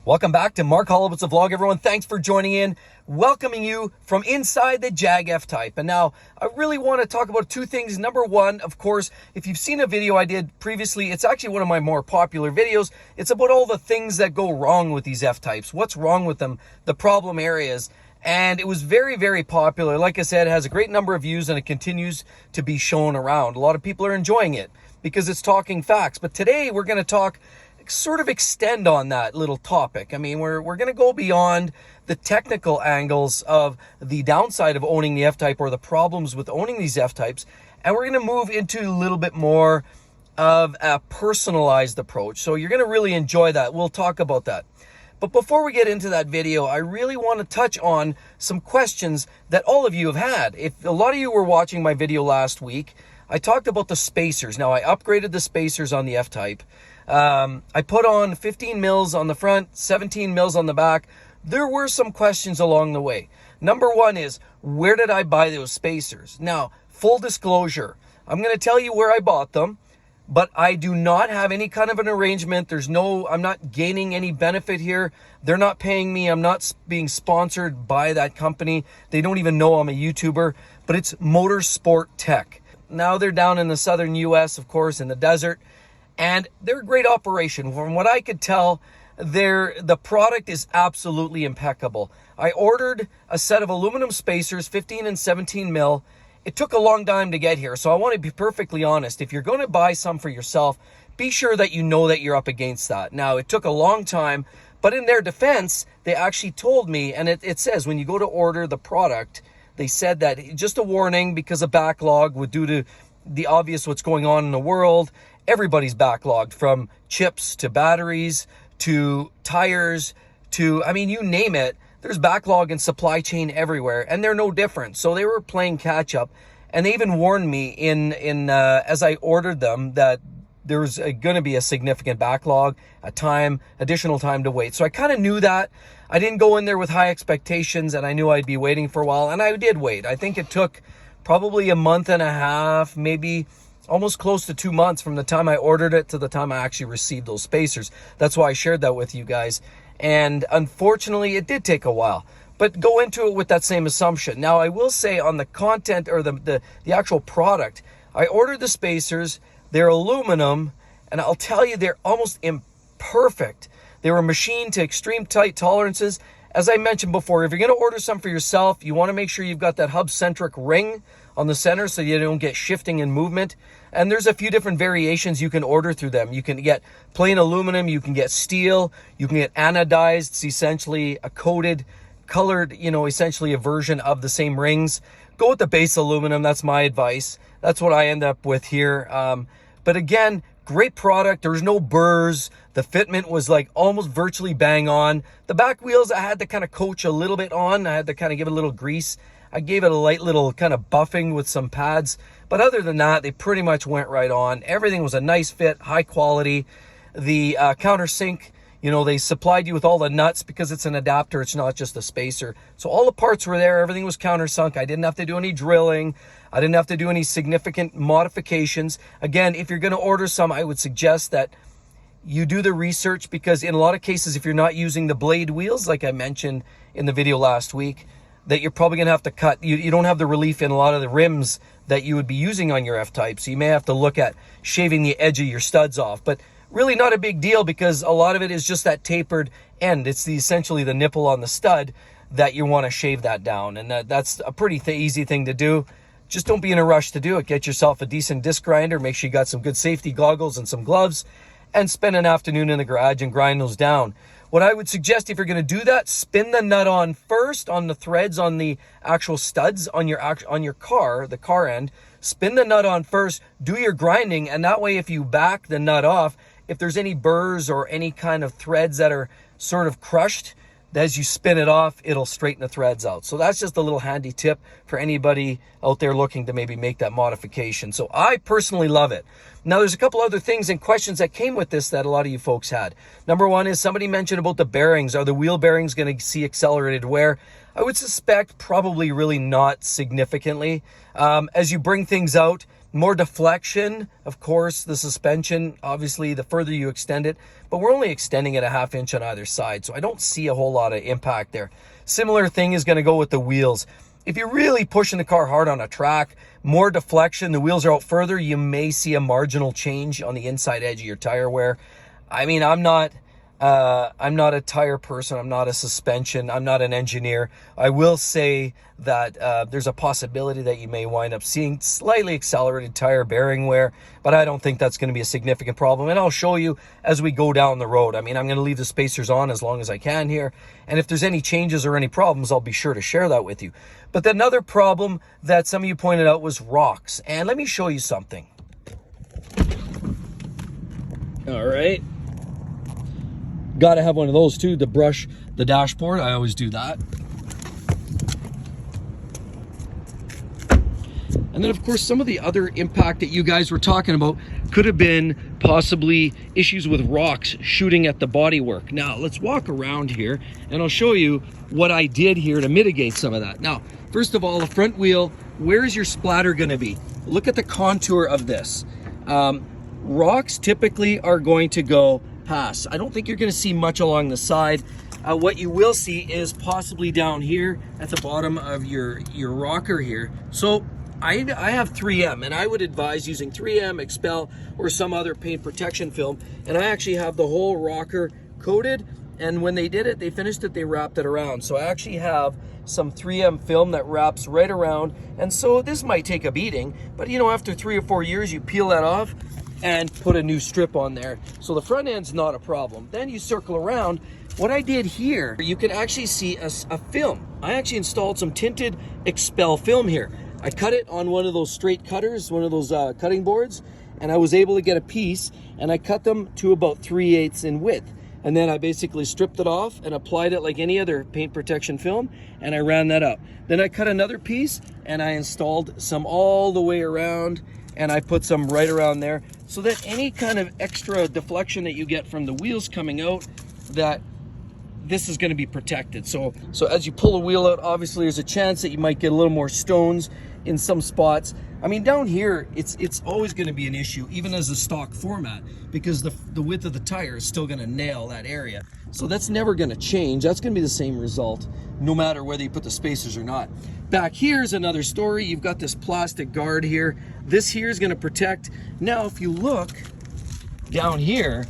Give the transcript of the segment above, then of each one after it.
Welcome back to Mark Holowitz Vlog, everyone. Thanks for joining in. Welcoming you from inside the Jag F Type. And now I really want to talk about two things. Number one, of course, if you've seen a video I did previously, it's actually one of my more popular videos. It's about all the things that go wrong with these F Types. What's wrong with them? The problem areas. And it was very, very popular. Like I said, it has a great number of views and it continues to be shown around. A lot of people are enjoying it because it's talking facts. But today we're going to sort of extend on that little topic. I mean, we're going to go beyond the technical angles of the downside of owning the F Type or the problems with owning these F Types. And we're going to move into a little bit more of a personalized approach. So you're going to really enjoy that. We'll talk about that. But before we get into that video, I really want to touch on some questions that all of you have had. If a lot of you were watching my video last week, I talked about the spacers. Now, I upgraded the spacers on the F Type. I put on 15 mils on the front, 17 mils on the back. There were some questions along the way. Number one is, where did I buy those spacers? Now, full disclosure, I'm going to tell you where I bought them, but I do not have any kind of an arrangement. I'm not gaining any benefit here. They're not paying me. I'm not being sponsored by that company. They don't even know I'm a YouTuber, but it's Motorsport Tech. Now they're down in the southern US, of course, in the desert. And they're a great operation. From what I could tell, the product is absolutely impeccable. I ordered a set of aluminum spacers, 15 and 17 mil. It took a long time to get here, so I want to be perfectly honest. If you're going to buy some for yourself, be sure that you know that you're up against that. Now, it took a long time, but in their defense, they actually told me, and it says when you go to order the product, they said that just a warning because of backlog due to the obvious what's going on in the world. Everybody's backlogged, from chips to batteries to tires to, I mean, you name it. There's backlog in supply chain everywhere, and they're no different. So they were playing catch up, and they even warned me as I ordered them that there was going to be a significant backlog, additional time to wait. So I kind of knew that. I didn't go in there with high expectations, and I knew I'd be waiting for a while, and I did wait. I think it took probably a month and a half, maybe almost close to 2 months from the time I ordered it to the time I actually received those spacers. That's why I shared that with you guys. And unfortunately, it did take a while. But go into it with that same assumption. Now, I will say on the content or the actual product, I ordered the spacers. They're aluminum, and I'll tell you, they're almost imperfect. They were machined to extreme tight tolerances. As I mentioned before, if you're going to order some for yourself, you want to make sure you've got that hub-centric ring on the center so you don't get shifting in movement. And there's a few different variations you can order through them. You can get plain aluminum, you can get steel, you can get anodized. It's essentially a coated, colored, essentially a version of the same rings. Go with the base aluminum. That's my advice. That's what I end up with here. But again, great product. There's no burrs. The fitment was like almost virtually bang on. The back wheels I had to kind of coach a little bit on. I had to kind of give it a little grease. I gave it a light little kind of buffing with some pads. But other than that, they pretty much went right on. Everything was a nice fit, high quality. The countersink, they supplied you with all the nuts because it's an adapter. It's not just a spacer. So all the parts were there. Everything was countersunk. I didn't have to do any drilling. I didn't have to do any significant modifications. Again, if you're going to order some, I would suggest that you do the research, because in a lot of cases, if you're not using the blade wheels, like I mentioned in the video last week, that you're probably going to have to cut. You don't have the relief in a lot of the rims that you would be using on your F Type. So you may have to look at shaving the edge of your studs off. But really not a big deal, because a lot of it is just that tapered end. It's essentially the nipple on the stud that you want to shave that down. And that's a pretty easy thing to do. Just don't be in a rush to do it. Get yourself a decent disc grinder. Make sure you got some good safety goggles and some gloves, and spend an afternoon in the garage and grind those down. What I would suggest, if you're going to do that, spin the nut on first on the threads on the actual studs on your car, the car end. Spin the nut on first, do your grinding, and that way if you back the nut off, if there's any burrs or any kind of threads that are sort of crushed, as you spin it off, it'll straighten the threads out. So that's just a little handy tip for anybody out there looking to maybe make that modification. So I personally love it. Now, there's a couple other things and questions that came with this that a lot of you folks had. Number one is somebody mentioned about the bearings. Are the wheel bearings going to see accelerated wear? I would suspect probably really not significantly. As you bring things out, More deflection, of course, the suspension, obviously, the further you extend it, but we're only extending it a ½ inch on either side, so I don't see a whole lot of impact there. Similar thing is going to go with the wheels. If you're really pushing the car hard on a track, more deflection, the wheels are out further, you may see a marginal change on the inside edge of your tire wear. I mean, I'm not a tire person. I'm not a suspension. I'm not an engineer. I will say that there's a possibility that you may wind up seeing slightly accelerated tire bearing wear, but I don't think that's going to be a significant problem. And I'll show you as we go down the road. I mean, I'm going to leave the spacers on as long as I can here. And if there's any changes or any problems, I'll be sure to share that with you. But another problem that some of you pointed out was rocks. And let me show you something. All right. Got to have one of those too to brush the dashboard. I always do that. And then, of course, some of the other impact that you guys were talking about could have been possibly issues with rocks shooting at the bodywork. Now, let's walk around here, and I'll show you what I did here to mitigate some of that. Now, first of all, the front wheel, where's your splatter going to be? Look at the contour of this. Rocks typically are going to go past. I don't think you're going to see much along the side. What you will see is possibly down here at the bottom of your rocker here. So I have 3M, and I would advise using 3M, Expel, or some other paint protection film. And I actually have the whole rocker coated, and when they did it, they finished it, they wrapped it around. So I actually have some 3M film that wraps right around, and so this might take a beating, but you know, after 3 or 4 years, you peel that off and put a new strip on there. So the front end's not a problem. Then you circle around. What I did here, you can actually see a film. I actually installed some tinted Expel film here. I cut it on one of those straight cutters, one of those cutting boards, and I was able to get a piece, and I cut them to about 3/8 in width. And then I basically stripped it off and applied it like any other paint protection film, and I ran that up. Then I cut another piece, and I installed some all the way around, and I put some right around there, so that any kind of extra deflection that you get from the wheels coming out, that this is going to be protected. So as you pull the wheel out, obviously there's a chance that you might get a little more stones in some spots. I mean, down here, it's always going to be an issue, even as a stock format, because the width of the tire is still going to nail that area. So that's never going to change. That's going to be the same result, no matter whether you put the spacers or not. Back here's another story. You've got this plastic guard here. This here is going to protect. Now, if you look down here,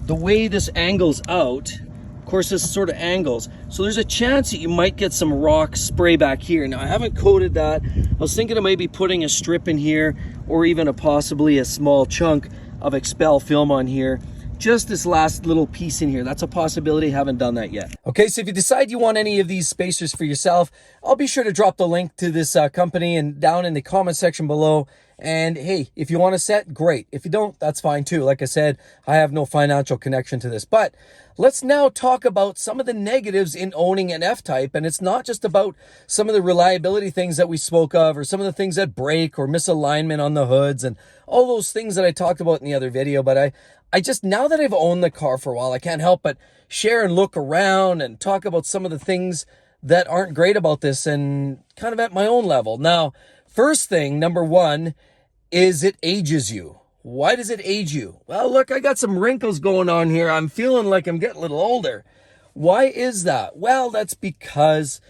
the way this angles out, of course, this sort of angles. So there's a chance that you might get some rock spray back here. Now, I haven't coated that. I was thinking of maybe putting a strip in here, or even possibly a small chunk of Expel film on here. Just this last little piece in here. That's a possibility. Haven't done that yet. Okay, so if you decide you want any of these spacers for yourself, I'll be sure to drop the link to this company and down in the comment section below. And hey, if you want a set, great. If you don't, that's fine too. Like I said, I have no financial connection to this. But let's now talk about some of the negatives in owning an F-Type. And it's not just about some of the reliability things that we spoke of, or some of the things that break, or misalignment on the hoods, and all those things that I talked about in the other video. But I just, now that I've owned the car for a while, I can't help but share and look around and talk about some of the things that aren't great about this, and kind of at my own level. Now, first thing, number one, is it ages you. Why does it age you? Well, look, I got some wrinkles going on here. I'm feeling like I'm getting a little older. Why is that? Well, that's because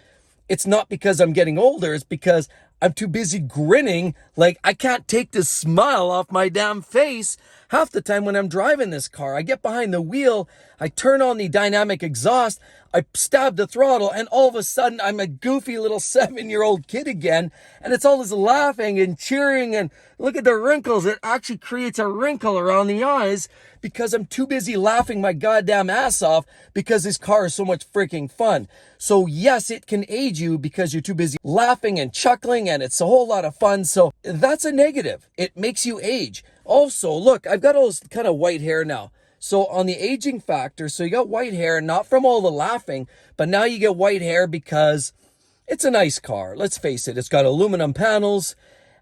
it's not because I'm getting older. It's because I'm too busy grinning like I can't take this smile off my damn face half the time when I'm driving this car. I get behind the wheel, I turn on the dynamic exhaust, I stab the throttle, and all of a sudden I'm a goofy little 7-year-old kid again, and it's all this laughing and cheering, and look at the wrinkles. It actually creates a wrinkle around the eyes because I'm too busy laughing my goddamn ass off because this car is so much freaking fun. So yes, it can age you because you're too busy laughing and chuckling, and it's a whole lot of fun. So that's a negative. It makes you age. Also, look, I've got all this kind of white hair now. So on the aging factor, so you got white hair, not from all the laughing, but now you get white hair because it's a nice car. Let's face it. It's got aluminum panels.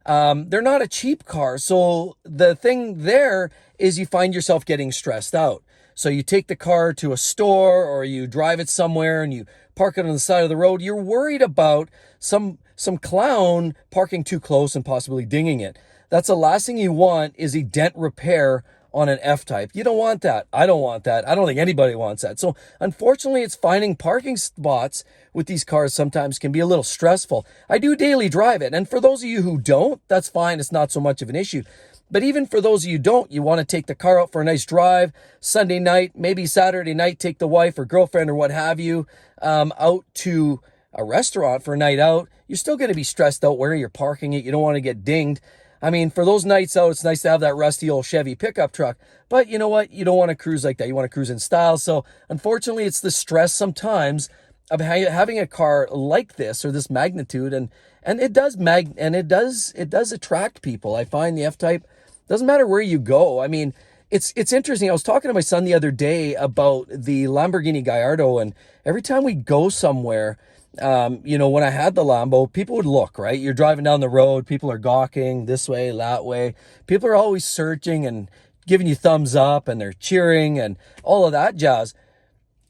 They're not a cheap car. So the thing there is you find yourself getting stressed out. So you take the car to a store, or you drive it somewhere and you park it on the side of the road. You're worried about some clown parking too close and possibly dinging it. That's the last thing you want, is a dent repair on an F Type. You don't want that. I don't want that. I don't think anybody wants that. So unfortunately, it's finding parking spots with these cars sometimes can be a little stressful. I do daily drive it. And for those of you who don't, that's fine. It's not so much of an issue. But even for those of you who don't, you want to take the car out for a nice drive, Sunday night, maybe Saturday night, take the wife or girlfriend or what have you out to a restaurant for a night out. You're still going to be stressed out where you're parking it. You don't want to get dinged. I mean, for those nights out, it's nice to have that rusty old Chevy pickup truck. But you know what? You don't want to cruise like that. You want to cruise in style. So unfortunately, it's the stress sometimes of having a car like this or this magnitude. And it does attract people. I find the F Type, doesn't matter where you go. I mean, it's interesting. I was talking to my son the other day about the Lamborghini Gallardo, and every time we go somewhere, when I had the Lambo, people would look, right? You're driving down the road, people are gawking this way, that way. People are always searching and giving you thumbs up, and they're cheering and all of that jazz.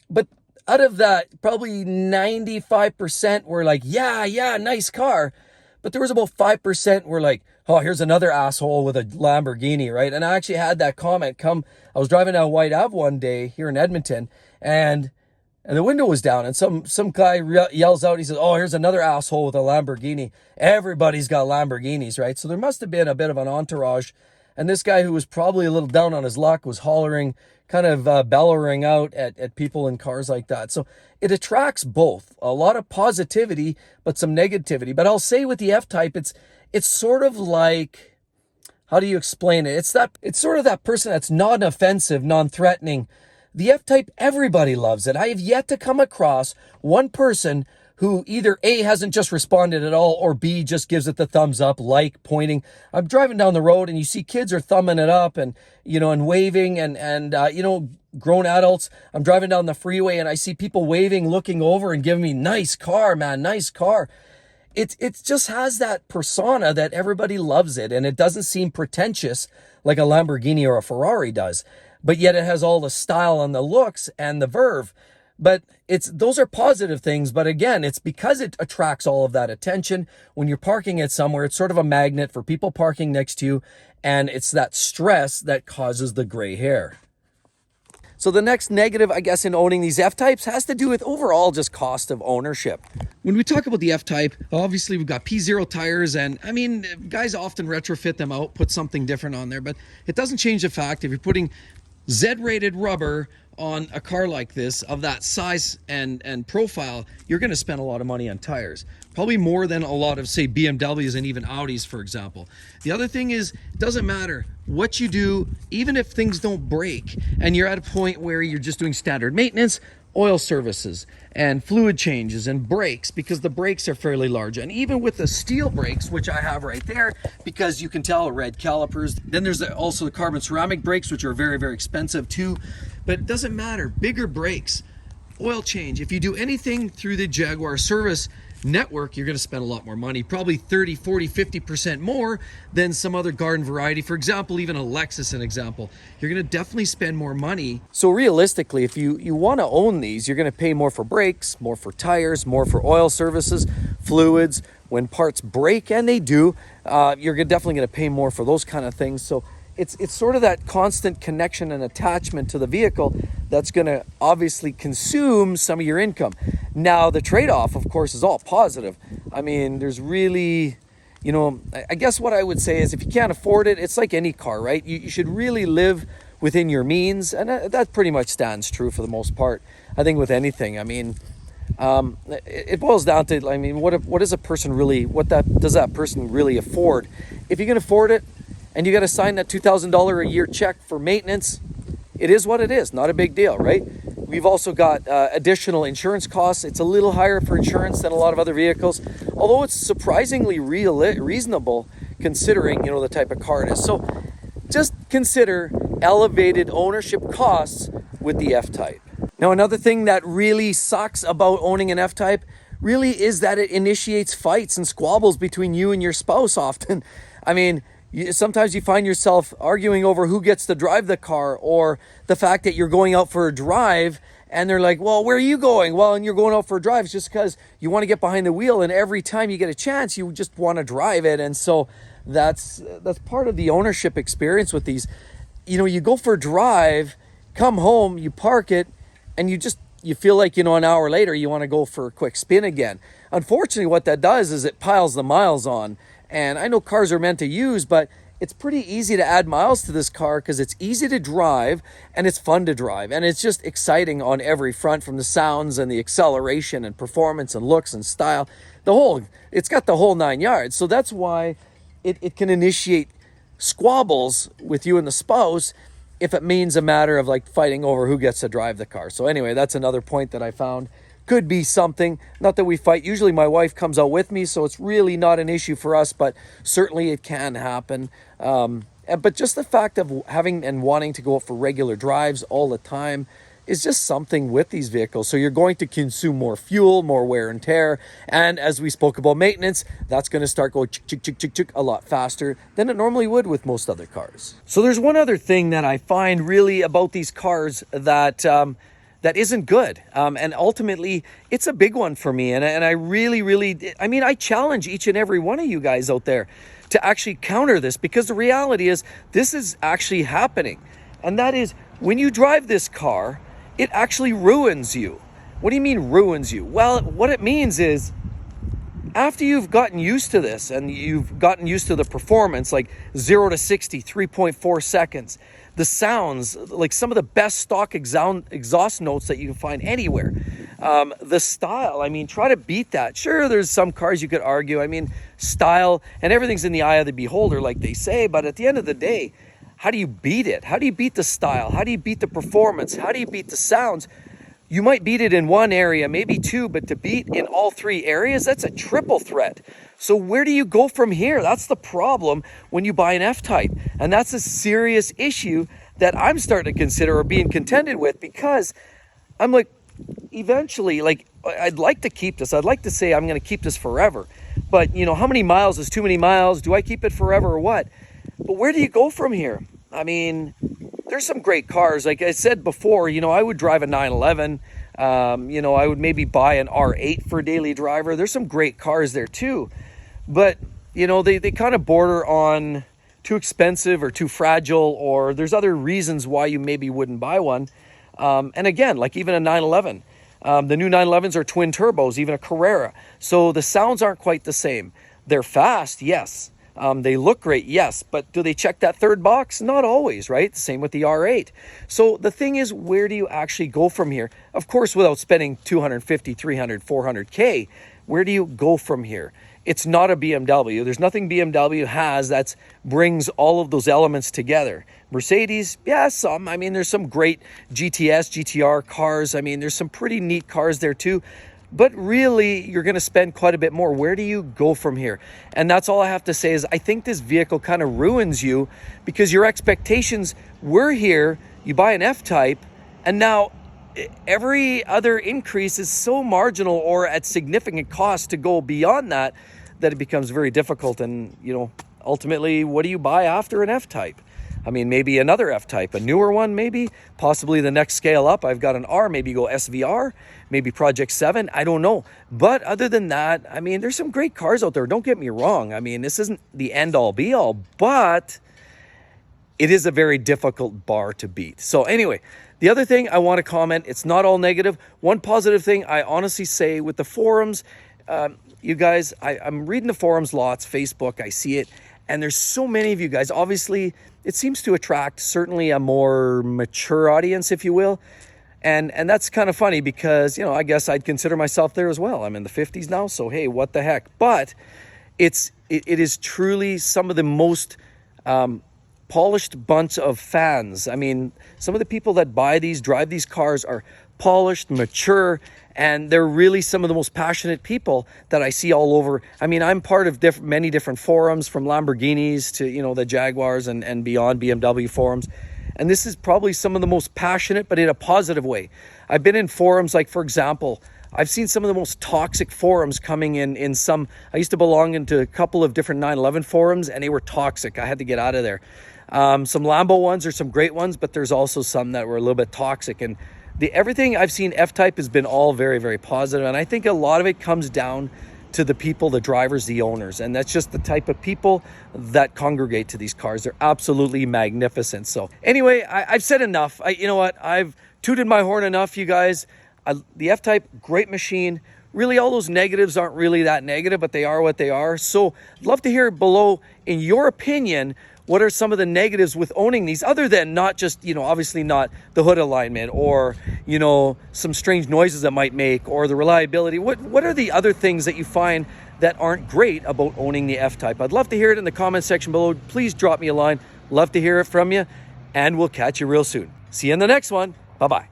But out of that, probably 95% were like, yeah, nice car. But there was about 5% were like, oh, here's another asshole with a Lamborghini, right? And I actually had that comment I was driving down White Ave one day here in Edmonton, and the window was down, and some guy yells out, he says, oh, here's another asshole with a Lamborghini. Everybody's got Lamborghinis, right? So there must have been a bit of an entourage. And this guy, who was probably a little down on his luck, was hollering, kind of bellowing out at people in cars like that. So it attracts both. A lot of positivity, but some negativity. But I'll say with the F Type, it's sort of like, how do you explain it? It's sort of that person that's non-offensive, non-threatening. The F Type, everybody loves it. I have yet to come across one person who either A, hasn't just responded at all, or B, just gives it the thumbs up, like, pointing. I'm driving down the road and you see kids are thumbing it up and waving and grown adults. I'm driving down the freeway and I see people waving, looking over and giving me, nice car, man, nice car. It just has that persona that everybody loves it, and it doesn't seem pretentious like a Lamborghini or a Ferrari does. But yet it has all the style and the looks and the verve. But those are positive things. But again, it's because it attracts all of that attention. When you're parking it somewhere, it's sort of a magnet for people parking next to you. And it's that stress that causes the gray hair. So the next negative, I guess, in owning these F Types has to do with overall just cost of ownership. When we talk about the F Type, obviously we've got P0 tires, and I mean, guys often retrofit them out, put something different on there, but it doesn't change the fact if you're putting Z-rated rubber on a car like this of that size and profile, you're going to spend a lot of money on tires, probably more than a lot of, say, BMWs and even Audis, for example. The other thing is, it doesn't matter what you do, even if things don't break and you're at a point where you're just doing standard maintenance, oil services and fluid changes and brakes, because the brakes are fairly large. And even with the steel brakes, which I have right there, because you can tell red calipers. Then there's also the carbon ceramic brakes, which are very, very expensive too. But it doesn't matter. Bigger brakes, oil change. If you do anything through the Jaguar service network, you're going to spend a lot more money, probably 30, 40, 50% more than some other garden variety. For example, even a Lexus, an example, you're going to definitely spend more money. So realistically, if you want to own these, you're going to pay more for brakes, more for tires, more for oil services, fluids. When parts break, and they do, you're definitely going to pay more for those kind of things. So it's sort of that constant connection and attachment to the vehicle that's going to obviously consume some of your income. Now, the trade-off, of course, is all positive. I mean, there's really, I guess what I would say is if you can't afford it, it's like any car, right? You should really live within your means, and that pretty much stands true for the most part. I think with anything, I mean, it boils down to, I mean, what does that person really afford? If you can afford it, and you got to sign that $2,000 a year check for maintenance, it is what it is. Not a big deal, right? We've also got additional insurance costs. It's a little higher for insurance than a lot of other vehicles, although it's surprisingly reasonable considering, the type of car it is. So just consider elevated ownership costs with the F Type. Now, another thing that really sucks about owning an F Type really is that it initiates fights and squabbles between you and your spouse often. I mean, sometimes you find yourself arguing over who gets to drive the car, or the fact that you're going out for a drive and they're like, well, where are you going? Well, and you're going out for a drive just because you want to get behind the wheel, and every time you get a chance, you just want to drive it. And so that's part of the ownership experience with these. You go for a drive, come home, you park it, and you feel like, an hour later you want to go for a quick spin again. Unfortunately, what that does is it piles the miles on. And I know cars are meant to use, but it's pretty easy to add miles to this car because it's easy to drive and it's fun to drive. And it's just exciting on every front, from the sounds and the acceleration and performance and looks and style. It's got the whole 9 yards. So that's why it can initiate squabbles with you and the spouse if it means a matter of like fighting over who gets to drive the car. So anyway, that's another point that I found could be something. Not that we fight. Usually my wife comes out with me, so it's really not an issue for us, but certainly it can happen. But just the fact of having and wanting to go out for regular drives all the time is just something with these vehicles. So you're going to consume more fuel, more wear and tear. And as we spoke about maintenance, that's going to start going chick a lot faster than it normally would with most other cars. So there's one other thing that I find really about these cars that isn't good. And ultimately, it's a big one for me. And I really, I challenge each and every one of you guys out there to actually counter this, because the reality is this is actually happening. And that is, when you drive this car, it actually ruins you. What do you mean ruins you? Well, what it means is, after you've gotten used to this and you've gotten used to the performance, like 0 to 60, 3.4 seconds, the sounds, like some of the best stock exhaust notes that you can find anywhere. The style, try to beat that. Sure, there's some cars you could argue. Style and everything's in the eye of the beholder, like they say. But at the end of the day, how do you beat it? How do you beat the style? How do you beat the performance? How do you beat the sounds? You might beat it in one area, maybe two, but to beat in all three areas, that's a triple threat. So where do you go from here? That's the problem when you buy an F-Type. And that's a serious issue that I'm starting to consider or being contended with, because I'm like, eventually, like, I'd like to keep this. I'd like to say I'm going to keep this forever. But, how many miles is too many miles? Do I keep it forever or what? But where do you go from here? There's some great cars. Like I said before, I would drive a 911. I would maybe buy an R8 for a daily driver. There's some great cars there too. But, they kind of border on too expensive or too fragile, or there's other reasons why you maybe wouldn't buy one. And again, like even a 911. The new 911s are twin turbos, even a Carrera. So the sounds aren't quite the same. They're fast, yes. They look great, yes, but do they check that third box? Not always, right? Same with the R8. So the thing is, where do you actually go from here? Of course, without spending 250, 300, 400K, where do you go from here? It's not a BMW. There's nothing BMW has that brings all of those elements together. Mercedes, yeah, some. There's some great GTS, GTR cars. There's some pretty neat cars there too. But really, you're going to spend quite a bit more. Where do you go from here? And that's all I have to say is I think this vehicle kind of ruins you, because your expectations were here. You buy an F-Type, and now every other increase is so marginal or at significant cost to go beyond that it becomes very difficult. And, ultimately, what do you buy after an F-Type? Maybe another F-Type, a newer one, maybe, possibly the next scale up. I've got an R, maybe go SVR, maybe Project 7, I don't know. But other than that, there's some great cars out there. Don't get me wrong. This isn't the end all be all, but it is a very difficult bar to beat. So anyway, the other thing I want to comment, it's not all negative. One positive thing I honestly say with the forums, you guys, I'm reading the forums lots, Facebook, I see it. And there's so many of you guys. Obviously, it seems to attract certainly a more mature audience, if you will. And that's kind of funny because, I guess I'd consider myself there as well. I'm in the 50s now, so hey, what the heck. But it is truly some of the most polished bunch of fans. Some of the people that drive these cars are polished, mature, and they're really some of the most passionate people that I see all over. I'm part of many different forums, from Lamborghinis to, the Jaguars and beyond, BMW forums. And this is probably some of the most passionate, but in a positive way. I've been in forums, like, for example, I've seen some of the most toxic forums coming in some. I used to belong into a couple of different 911 forums, and they were toxic. I had to get out of there. Some Lambo ones are some great ones, but there's also some that were a little bit toxic. And everything I've seen F-Type has been all very, very positive. And I think a lot of it comes down to the people, the drivers, the owners. And that's just the type of people that congregate to these cars. They're absolutely magnificent. So anyway, I've said enough. You know what? I've tooted my horn enough, you guys. The F Type, great machine. Really, all those negatives aren't really that negative, but they are what they are. So I'd love to hear below, in your opinion, what are some of the negatives with owning these, other than not just, obviously not the hood alignment, or, some strange noises that might make, or the reliability. What are the other things that you find that aren't great about owning the F Type? I'd love to hear it in the comment section below. Please drop me a line. Love to hear it from you, and we'll catch you real soon. See you in the next one. Bye-bye.